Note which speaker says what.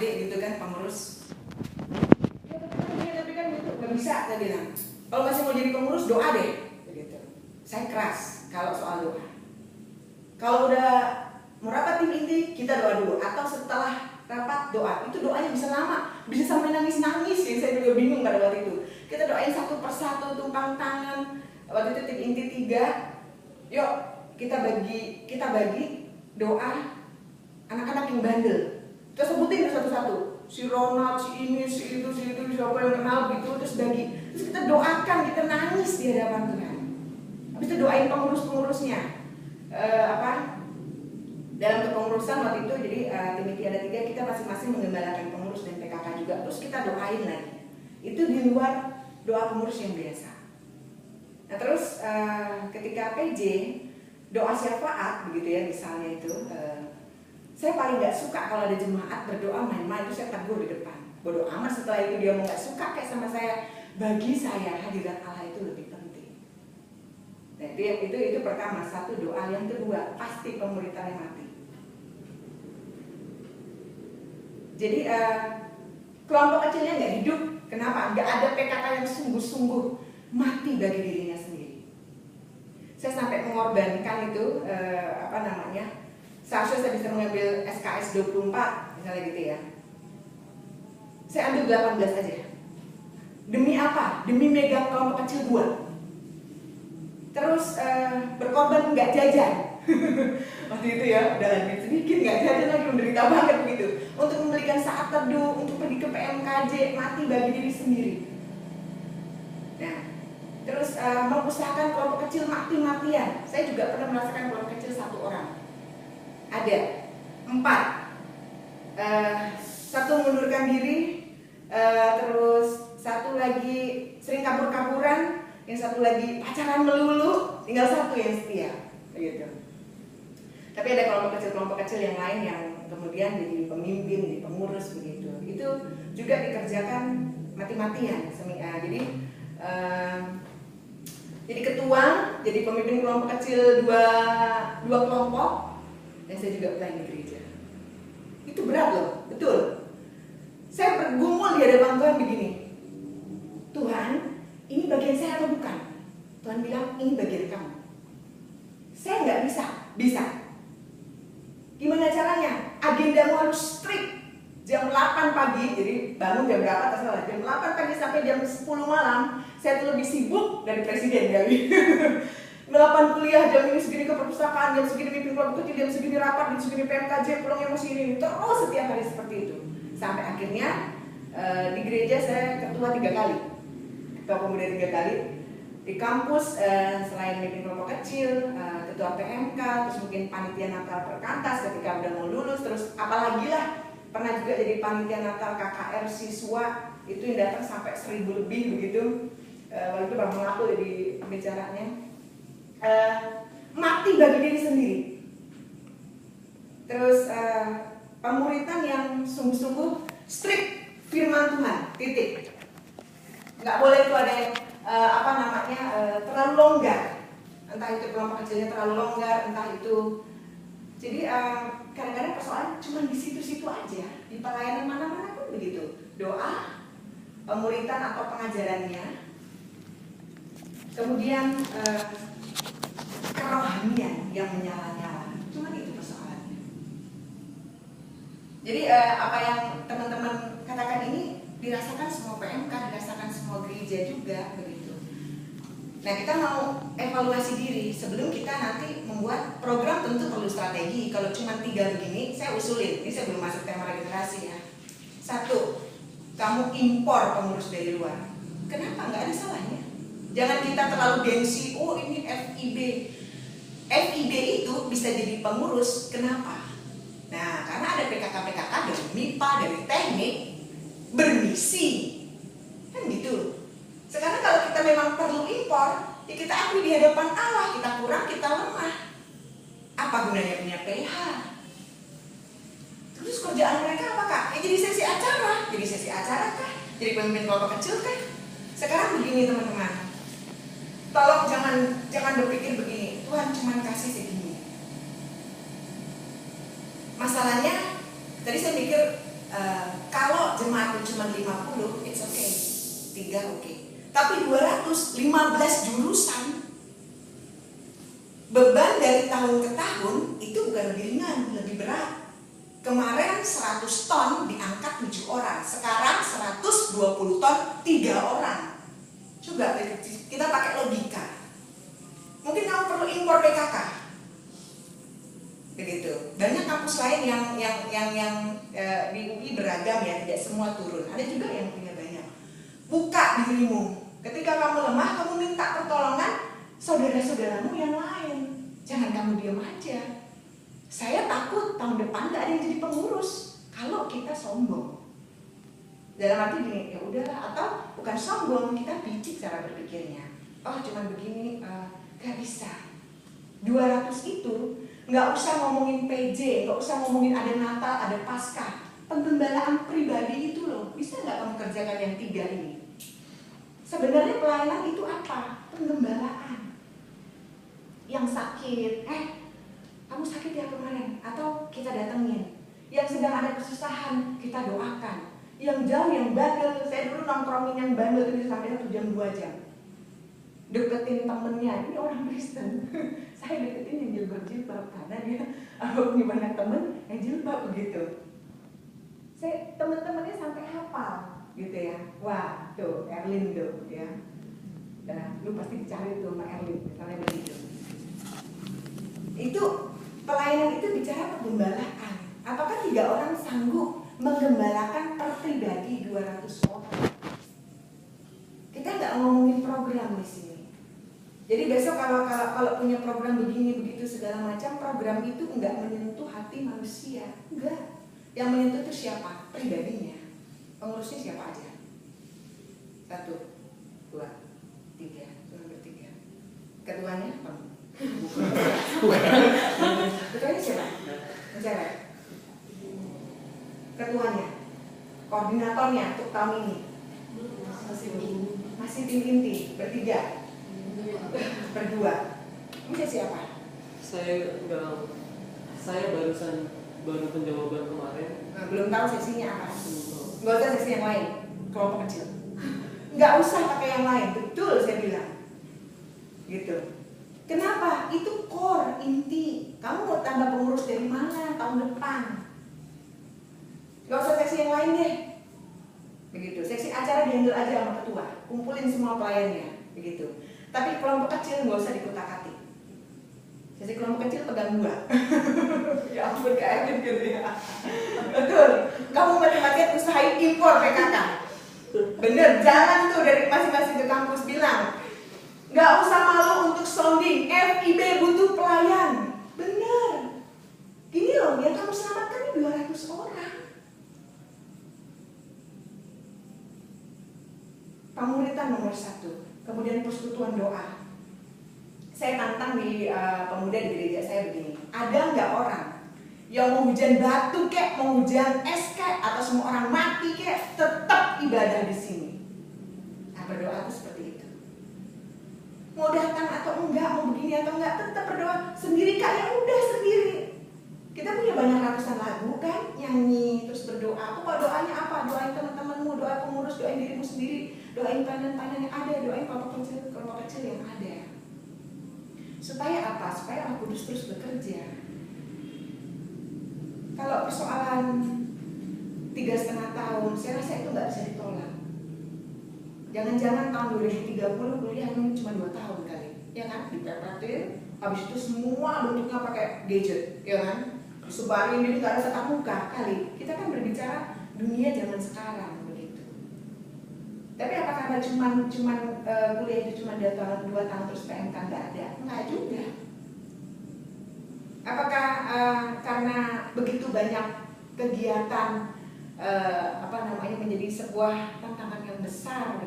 Speaker 1: adik gitu kan, pengurus. Ya tapi kan gitu, nggak bisa saya bilang. Kalau masih mau jadi pengurus doa deh, begitu. Saya keras kalau soal doa. Kalau udah mau rapat tim inti, kita doa dulu. Atau setelah rapat doa, itu doanya bisa lama, bisa sampai nangis-nangis ya. Saya juga bingung pada waktu itu. Kita doain satu persatu, tumpang tangan. Waktu itu tim inti 3, yuk kita bagi doa anak-anak yang bandel. Kita sebutin satu-satu, si Ronald, si ini, si itu, siapa yang kenal gitu, terus bagi. Terus kita doakan, kita nangis di hadapan Tuhan. Habis itu doain pengurus-pengurusnya. Dalam kepengurusan waktu itu, jadi tim inti ada 3, kita masing-masing mengembalakan pengurus dan PKK juga. Terus kita doain lagi. Itu di luar doa pengurus yang biasa. Nah terus ketika PJ doa syafaat begitu ya misalnya itu, saya paling nggak suka kalau ada jemaat berdoa main-main, itu saya tegur di depan. Bodoh amat setelah itu dia mau nggak suka kayak sama saya. Bagi saya hadirat Allah itu lebih penting. Nah itu pertama, satu doa. Yang kedua pasti pemuritannya mati. Jadi kelompok kecilnya nggak hidup. Kenapa? Nggak ada PKK yang sungguh-sungguh mati bagi dirinya sendiri. Saya sampai mengorbankan itu seharusnya saya bisa mengambil SKS 24 misalnya gitu ya. Saya ambil 18 aja. Demi apa? Demi megang kelompok kecil gua. Terus berkorban nggak jajan. Waktu itu ya udah lagi sedikit nggak jajan lagi, menderita banget begitu. Untuk memberikan saat teduh, untuk pergi ke PMKJ, mati bagi diri sendiri. Nah, terus mengusahakan kelompok kecil mati-matian. Saya juga pernah merasakan kelompok kecil 1 orang. Ada 4. 1 mengundurkan diri, terus 1 lagi sering kabur-kaburan, yang 1 lagi pacaran melulu, tinggal 1 yang setia, begitu. Tapi ada kelompok kecil yang lain yang kemudian jadi pemimpin, jadi pengurus begitu. Itu juga dikerjakan mati-matian. Jadi ketua, jadi pemimpin kelompok kecil dua kelompok, dan saya juga pelayan di gereja. Itu berat loh, betul. Saya bergumul di hadapan Tuhan begini, Tuhan, ini bagian saya atau bukan? Tuhan bilang ini bagian kamu. Saya nggak bisa. Gimana caranya? Agendamu harus strict. Jam 8 pagi, jadi bangun jam berapa terserah. Jam 8 pagi sampai jam 10 malam, saya tuh lebih sibuk dari presiden ya. 8 kuliah, jam ini segini ke perpustakaan, jam segini mimpin kelompok kecil, jam segini rapat, jam segini PMKJ, pulangnya masih ini. Terus setiap hari seperti itu. Sampai akhirnya di gereja saya ketua 3 kali. Ketua pemuda 3 kali. Di kampus selain mimpin kelompok kecil, ketua PMK, terus mungkin panitia Natal perkantas ketika udah mau lulus, terus apalagi lah pernah juga jadi panitia Natal KKR siswa, itu yang datang sampai 1000 lebih begitu. Waktu itu Bang Mengaku jadi pembicaranya. Mati bagi diri sendiri. Terus pemuritan yang sungguh-sungguh strict firman Tuhan, titik. Nggak boleh itu ada yang terlalu longgar. Entah itu kelompok kecilnya terlalu longgar, entah itu. Jadi kadang-kadang persoalan cuma di situ-situ aja. Di pelayanan mana-mana pun begitu. Doa, pemuritan atau pengajarannya, kemudian kerohanian yang menyala-nyala. Cuma itu persoalannya. Jadi apa yang teman-teman katakan ini dirasakan semua PMK, dirasakan semua gereja juga begitu. Nah, kita mau evaluasi diri sebelum kita nanti membuat program. Tentu perlu strategi. Kalau cuma 3 begini, saya usulin. Ini saya belum masuk tema regenerasi ya. 1, kamu impor pengurus dari luar. Kenapa? Nggak ada salahnya. Jangan kita terlalu gengsi. Oh ini FIB. FIB itu bisa jadi pengurus. Kenapa? Nah, karena ada PKK dari MIPA, dari teknik, bermisi. Kan gitu. Sekarang kalau kita memang perlu impor, ya kita akui di hadapan Allah, kita kurang, kita lemah. Apa gunanya punya PH? Terus kerjaan mereka apa Kak? Ya jadi sesi acara kah? Jadi pemimpin kelompok kecil kah? Sekarang begini teman-teman, tolong jangan berpikir begini, Tuhan cuma kasih segini. Masalahnya, tadi saya mikir cuma 50, it's okay. 3 oke. Tapi 215 jurusan, beban dari tahun ke tahun itu bukan lebih ringan, lebih berat. Kemarin 100 ton diangkat 7 orang, sekarang 120 ton 3 orang. Coba kita pakai logika. Mungkin kamu perlu impor PKK. Begitu. Banyak kampus lain yang di UI beragam ya, tidak semua turun. Ada juga yang punya banyak. Buka dirimu. Ketika kamu lemah, kamu minta pertolongan saudara-saudaramu yang lain. Jangan kamu diam aja. Saya takut tahun depan gak ada yang jadi pengurus kalau kita sombong. Dalam arti gini, ya udahlah, atau bukan sombong, kita picik cara berpikirnya. Oh cuman begini, gak bisa. 200 itu nggak usah ngomongin PJ, nggak usah ngomongin ada Natal, ada Paskah. Penggembalaan pribadi itu loh, bisa nggak kamu kerjakan yang 3 ini? Sebenarnya pelayanan itu apa? Penggembalaan. Yang sakit, kamu sakit ya kemarin, atau kita datengin. Yang sedang ada kesusahan, kita doakan. Yang jauh, yang bandel, saya dulu nongkrongin yang bandel itu sampai 1 jam 2 jam. Deketin temennya, ini orang Kristen. Saya deketin yang jilbab-jilbab karena dia punya banyak temen yang jilbab begitu. Saya temen-temennya sampai hafal gitu ya. Wah, tuh Erlin tuh ya. Dan lu pasti dicari tuh sama Erlin, misalnya begitu. Itu pelayanan itu bicara penggembalaan. Apakah 3 orang sanggup menggembalakan per pribadi 200 orang? Kita nggak ngomongin program di sini. Jadi besok kalau punya program begini begitu segala macam, program itu nggak menyentuh hati manusia, enggak. Yang menyentuh itu siapa? Pribadinya. Pengurusnya siapa aja? 1, 2, 3, cuma bertiga. Ketuanya apa? Ketuanya siapa? Cewek. Ketuanya, koordinatornya untuk tahun ini masih tim inti bertiga. Berdua. Ini siapa?
Speaker 2: Saya baru penjawaban kemarin.
Speaker 1: Nah, belum tahu sesinya apa. Nggak usah sesi yang lain, kelompok kecil. Nggak usah pakai yang lain, betul saya bilang. Gitu. Kenapa? Itu core, inti. Kamu mau tambah pengurus dari mana tahun depan? Nggak usah sesi yang lain deh. Begitu. Seksi acara dihandle aja sama ketua. Kumpulin semua pelayannya. Begitu. Tapi kelompok kecil nggak usah dikutak-atik. Jadi kelompok kecil pegang 2. Ya ampun kayak gitu ya. Betul. Kamu mati-matian usahain impor PKK. Bener, jangan tuh dari masing-masing ke kampus bilang nggak usah malu untuk sounding. FIB butuh pelayan. Bener. Gini loh, yang kamu selamatkan ini 200 orang. Pemuritan nomor 1. Kemudian persekutuan doa. Saya tantang di pemuda di gereja saya begini. Ada nggak orang yang mau hujan batu kek, mau hujan es kek, atau semua orang mati kek, tetap ibadah di sini? Nah, berdoa itu seperti itu. Mau datang atau enggak, mau begini atau enggak, tetap berdoa. Sendiri kak, ya udah sendiri. Kita punya banyak ratusan lagu kan, nyanyi terus berdoa. Kok doanya apa? Doain teman-temanmu, doa pengurus, doain dirimu sendiri, doain panen-panen yang ada, doain kelompok kecil yang ada. Supaya apa? Supaya Roh Kudus terus bekerja. Kalau persoalan 3,5 tahun, saya rasa itu nggak bisa ditolak. Jangan-jangan tahun 2030 kuliah cuma 2 tahun kali, ya kan? Dipepetin, habis itu semua bentuknya pakai gadget, ya kan? Disebarin, jadi nggak ada tatap muka kali. Kita kan berbicara dunia zaman sekarang begitu. Tapi apa karena cuman kuliah itu cuma 2 tahun terus PMK nggak ada? Nggak juga. Apakah karena begitu banyak kegiatan menjadi sebuah tantangan yang besar